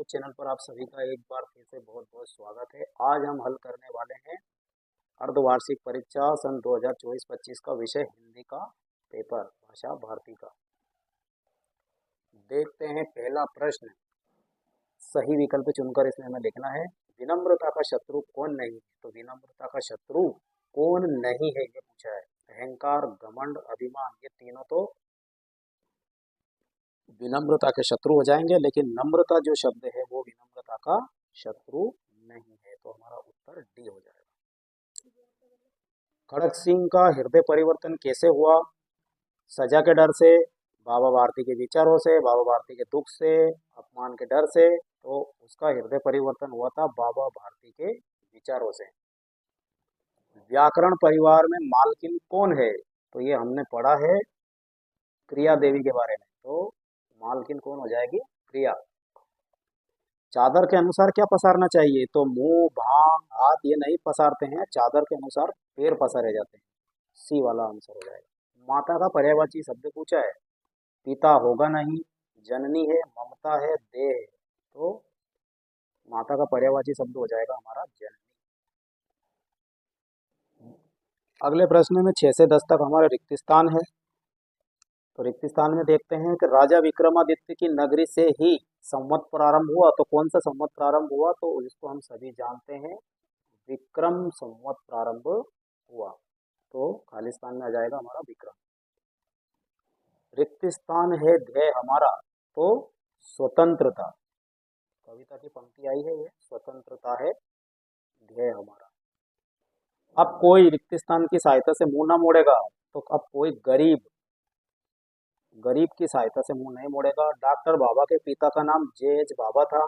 Channel पर आप सभी का एक बार फिर से बहुत बहुत स्वागत है। आज हम हल करने वाले हैं अर्धवार्षिक परीक्षा सन 2024-25 का विषय हिंदी का पेपर भाषा भारती का। देखते हैं पहला प्रश्न। सही विकल्प चुनकर इसमें हमें लिखना है विनम्रता का शत्रु कौन नहीं है। तो विनम्रता का शत्रु कौन नहीं है ये पूछा है। अहंकार, घमंड, अभिमान, ये तीनों तो विनम्रता के शत्रु हो जाएंगे, लेकिन नम्रता जो शब्द है वो विनम्रता का शत्रु नहीं है। तो हमारा उत्तर डी हो जाएगा। खड़ग सिंह का हृदय परिवर्तन कैसे हुआ? सजा के डर से, बाबा भारती के विचारों से, बाबा भारती के दुख से, अपमान के डर से। तो उसका हृदय परिवर्तन हुआ था बाबा भारती के विचारों से। व्याकरण परिवार में मालकिन कौन है? तो ये हमने पढ़ा है क्रिया देवी के बारे में। तो मालकिन कौन हो जाएगी? क्रिया। चादर के अनुसार क्या पसारना चाहिए? तो मुंह, भांग, हाथ ये नहीं पसारते हैं, चादर के अनुसार पैर पसारे जाते हैं। सी वाला आंसर हो जाएगा। माता का पर्यायवाची शब्द पूछा है। पिता होगा नहीं, जननी है, ममता है, देह है। तो माता का पर्यायवाची शब्द हो जाएगा हमारा जननी। अगले प्रश्न में 6 से 10 तक हमारा रिक्त स्थान है। तो रिक्त स्थान में देखते हैं कि राजा विक्रमादित्य की नगरी से ही संवत प्रारंभ हुआ। तो कौन सा संवत प्रारंभ हुआ? तो इसको हम सभी जानते हैं, विक्रम संवत प्रारंभ हुआ। तो खाली स्थान में आ जाएगा हमारा विक्रम। रिक्त स्थान है ध्येय हमारा। तो स्वतंत्रता, कविता की पंक्ति आई है ये, स्वतंत्रता है ध्येय हमारा। अब कोई रिक्त स्थान की सहायता से मुंह ना मोड़ेगा। तो अब कोई गरीब की सहायता से मुंह नहीं मोड़ेगा। डॉक्टर बाबा के पिता का नाम जे.एच. बाबा था।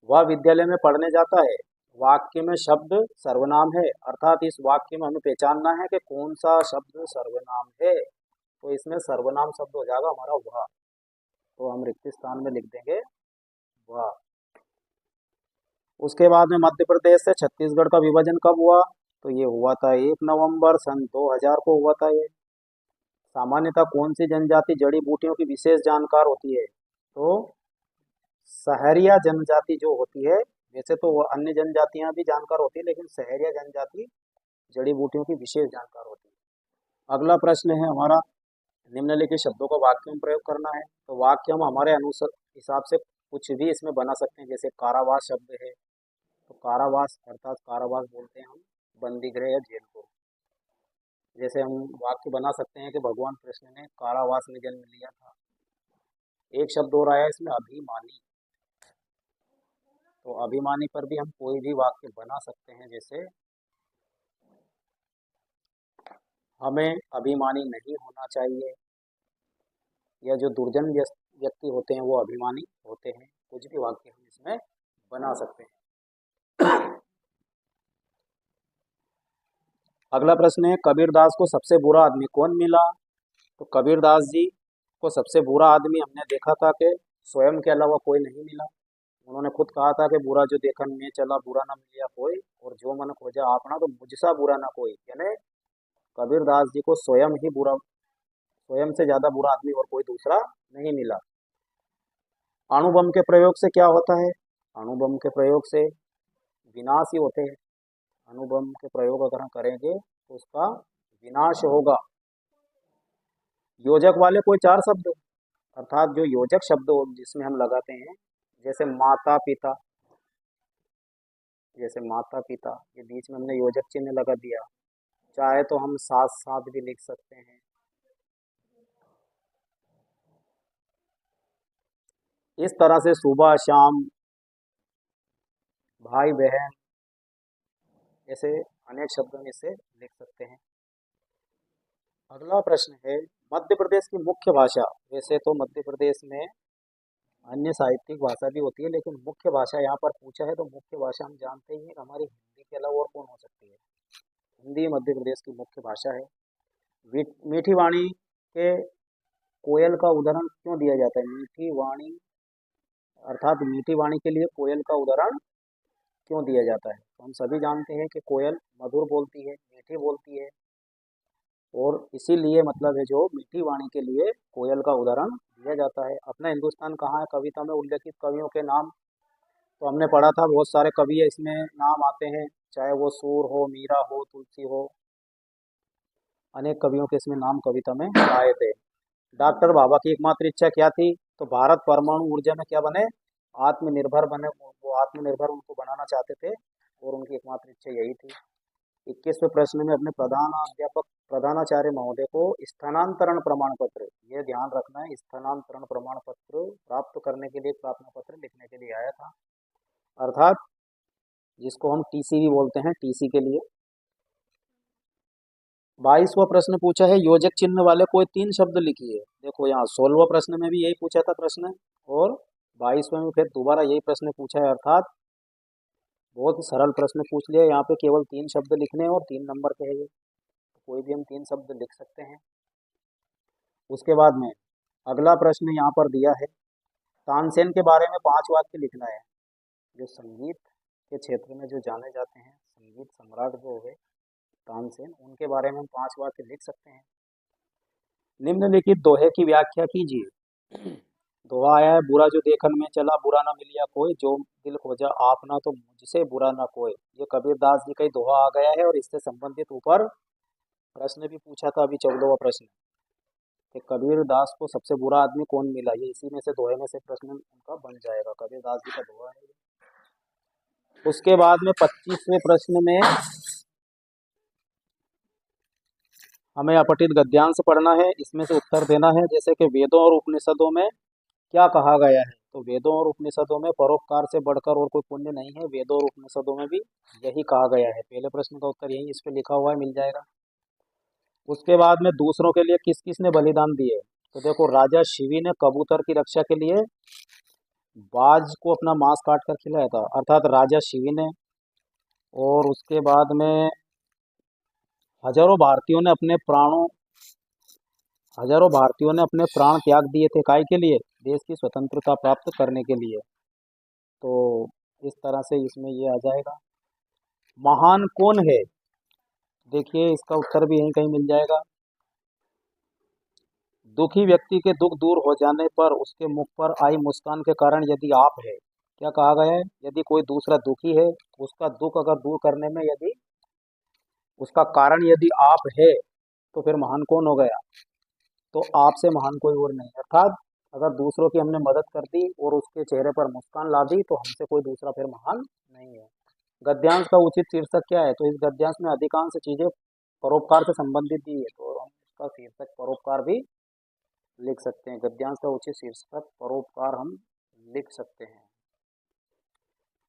वह विद्यालय में पढ़ने जाता है। वाक्य में शब्द सर्वनाम है, अर्थात इस वाक्य में हमें पहचानना है कि कौन सा शब्द सर्वनाम है। तो इसमें सर्वनाम शब्द हो जाएगा हमारा वह। तो हम रिक्त स्थान में लिख देंगे वह। उसके बाद में मध्य प्रदेश से छत्तीसगढ़ का विभाजन कब हुआ? तो ये हुआ था 1 नवंबर सन 2000 को हुआ था ये। सामान्यतः कौन सी जनजाति जड़ी बूटियों की विशेष जानकार होती है? तो सहरिया जनजाति जो होती है, वैसे तो वो अन्य जनजातियां भी जानकार होती है, लेकिन सहरिया जनजाति जड़ी बूटियों की विशेष जानकार होती है। अगला प्रश्न है हमारा, निम्नलिखित शब्दों का वाक्य में प्रयोग करना है। तो वाक्य हम हमारे अनुसार हिसाब से कुछ भी इसमें बना सकते हैं। जैसे कारावास शब्द है, तो कारावास अर्थात कारावास बोलते हैं हम बंदी गृह या जेल को। जैसे हम वाक्य बना सकते हैं कि भगवान कृष्ण ने कारावास में जन्म लिया था। एक शब्द और आया इसमें, अभिमानी। तो अभिमानी पर भी हम कोई भी वाक्य बना सकते हैं। जैसे हमें अभिमानी नहीं होना चाहिए, या जो दुर्जन व्यक्ति होते हैं वो अभिमानी होते हैं। कुछ भी वाक्य हम इसमें बना सकते हैं। अगला प्रश्न है, कबीरदास को सबसे बुरा आदमी कौन मिला? तो कबीरदास जी को सबसे बुरा आदमी हमने देखा था कि स्वयं के अलावा कोई नहीं मिला। उन्होंने खुद कहा था कि बुरा जो देखन में चला, बुरा ना मिलिया कोई, और जो मन खोजा आपना, तो मुझसा बुरा ना कोई। यानी कबीरदास जी को स्वयं ही बुरा, स्वयं से ज्यादा बुरा आदमी और कोई दूसरा नहीं मिला। अणुबम के प्रयोग से क्या होता है? अणुबम के प्रयोग से विनाश ही होते हैं। अणुबम के प्रयोग अगर हम करेंगे तो उसका विनाश होगा। योजक वाले कोई 4 शब्द, अर्थात जो योजक शब्द जिसमें हम लगाते हैं, जैसे माता पिता, जैसे माता पिता, ये बीच में हमने योजक चिन्ह लगा दिया। चाहे तो हम साथ साथ भी लिख सकते हैं। इस तरह से सुबह शाम, भाई बहन, ऐसे अनेक शब्दों में इसे लिख सकते हैं। अगला प्रश्न है, मध्य प्रदेश की मुख्य भाषा। वैसे तो मध्य प्रदेश में अन्य साहित्यिक भाषा भी होती है, लेकिन मुख्य भाषा यहाँ पर पूछा है। तो मुख्य भाषा हम जानते ही हैं, हमारी हिंदी के अलावा और कौन हो सकती है? हिंदी मध्य प्रदेश की मुख्य भाषा है। मीठी वाणी के कोयल का उदाहरण क्यों दिया जाता है? मीठी वाणी अर्थात मीठी वाणी के लिए कोयल का उदाहरण क्यों दिया जाता है? तो हम सभी जानते हैं कि कोयल मधुर बोलती है, मीठी बोलती है, और इसीलिए मतलब है जो मीठी वाणी के लिए कोयल का उदाहरण दिया जाता है। अपना हिंदुस्तान कहाँ है कविता में उल्लेखित कवियों के नाम? तो हमने पढ़ा था बहुत सारे कवि है इसमें नाम आते हैं, चाहे वो सूर हो, मीरा हो, तुलसी हो, अनेक कवियों के इसमें नाम कविता में आए थे। डॉक्टर बाबा की एकमात्र इच्छा क्या थी? तो भारत परमाणु ऊर्जा में क्या बने? आत्मनिर्भर बने। वो आत्मनिर्भर उनको बनाना चाहते थे और उनकी एकमात्र इच्छा यही थी। 21वें प्रश्न में अपने प्रधान अध्यापक प्रधानाचार्य महोदय को स्थानांतरण प्रमाण पत्र, ये ध्यान रखना है, स्थानांतरण प्रमाण पत्र प्राप्त करने के लिए प्रार्थना पत्र लिखने के लिए आया था, अर्थात जिसको हम टीसी भी बोलते हैं, टीसी के लिए। 22वां प्रश्न पूछा है योजक चिन्ह वाले कोई 3 शब्द लिखिए। देखो यहाँ 16वां प्रश्न में भी यही पूछा था प्रश्न, और 22वें में फिर दोबारा यही प्रश्न पूछा है, अर्थात बहुत ही सरल प्रश्न पूछ लिया। यहाँ पे केवल 3 शब्द लिखने हैं और 3 नंबर के है ये, तो कोई भी हम 3 शब्द लिख सकते हैं। उसके बाद में अगला प्रश्न यहाँ पर दिया है, तानसेन के बारे में 5 वाक्य लिखना है। जो संगीत के क्षेत्र में जो जाने जाते हैं, संगीत सम्राट जो हुए तानसेन, उनके बारे में हम 5 वाक्य लिख सकते हैं। निम्नलिखित दोहे की व्याख्या कीजिए। दोहा आया है, बुरा जो देखन में चला बुरा ना मिलिया कोई, जो दिल खोजा आपना तो मुझसे बुरा ना कोई। ये कबीरदास जी का ही दोहा आ गया है और इससे संबंधित ऊपर प्रश्न भी पूछा था अभी 14वां प्रश्न कि कबीरदास को सबसे बुरा आदमी कौन मिला, ये इसी में से दोहे में से प्रश्न उनका बन जाएगा, कबीरदास जी का दोहा है। उसके बाद में 25वें प्रश्न में हमें अपठित गद्यांश पढ़ना है, इसमें से उत्तर देना है। जैसे कि वेदों और उपनिषदों में क्या कहा गया है? तो वेदों और उपनिषदों में परोपकार से बढ़कर और कोई पुण्य नहीं है, वेदों और उपनिषदों में भी यही कहा गया है। पहले प्रश्न का उत्तर यही इस पे लिखा हुआ है, मिल जाएगा। उसके बाद में दूसरों के लिए किस किस ने बलिदान दिए? तो देखो राजा शिवी ने कबूतर की रक्षा के लिए बाज को अपना मांस काट कर खिलाया था, अर्थात राजा शिवी ने। और उसके बाद में हजारों भारतीयों ने अपने प्राणों हजारों भारतीयों ने अपने प्राण त्याग दिए थे, काय के लिए? देश की स्वतंत्रता प्राप्त करने के लिए। तो इस तरह से इसमें ये आ जाएगा। महान कौन है? देखिए इसका उत्तर भी यहीं कहीं मिल जाएगा। दुखी व्यक्ति के दुख दूर हो जाने पर उसके मुख पर आई मुस्कान के कारण यदि आप है, क्या कहा गया है? यदि कोई दूसरा दुखी है, उसका दुख अगर दूर करने में यदि उसका कारण यदि आप है, तो फिर महान कौन हो गया? तो आपसे महान कोई और नहीं। अर्थात अगर दूसरों की हमने मदद कर दी और उसके चेहरे पर मुस्कान ला दी, तो हमसे कोई दूसरा फिर महान नहीं है। गद्यांश का उचित शीर्षक क्या है? तो इस गद्यांश में अधिकांश चीजें परोपकार से संबंधित दी है, तो हम इसका शीर्षक परोपकार भी लिख सकते हैं। गद्यांश का उचित शीर्षक परोपकार हम लिख सकते हैं।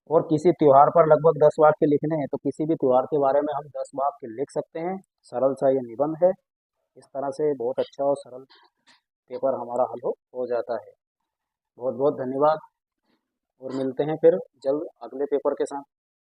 और किसी त्योहार पर लगभग 10 वाक्य लिखने हैं, तो किसी भी त्योहार के बारे में हम 10 वाक्य लिख सकते हैं। सरल सा ये निबंध है। इस तरह से बहुत अच्छा और सरल पेपर हमारा हल हो जाता है। बहुत बहुत धन्यवाद और मिलते हैं फिर जल्द अगले पेपर के साथ।